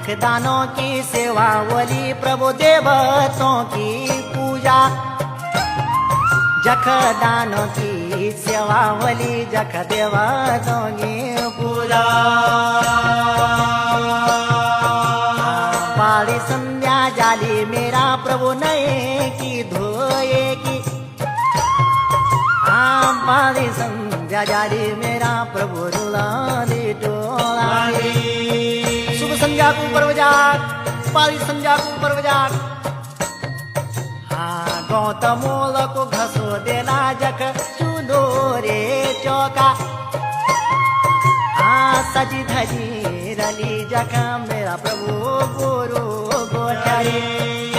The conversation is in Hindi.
जखदानों की सेवा वली प्रभु देवतों की पूजा जखदानों की सेवा वली जख देवतों की पूजा पाली संध्या जाली मेरा प्रभु नए की धोए की हाँ पाली संध्या जाली मेरा प्रभु रुलाली डोलाली शुभ संध्या को पर्व जाग पाली संध्या को पर्व जाग हाँ गौतमोल को घसो देना जख चूलो रे चौका हाँ सजी धजी रली जख मेरा प्रभु गुरु गोचरी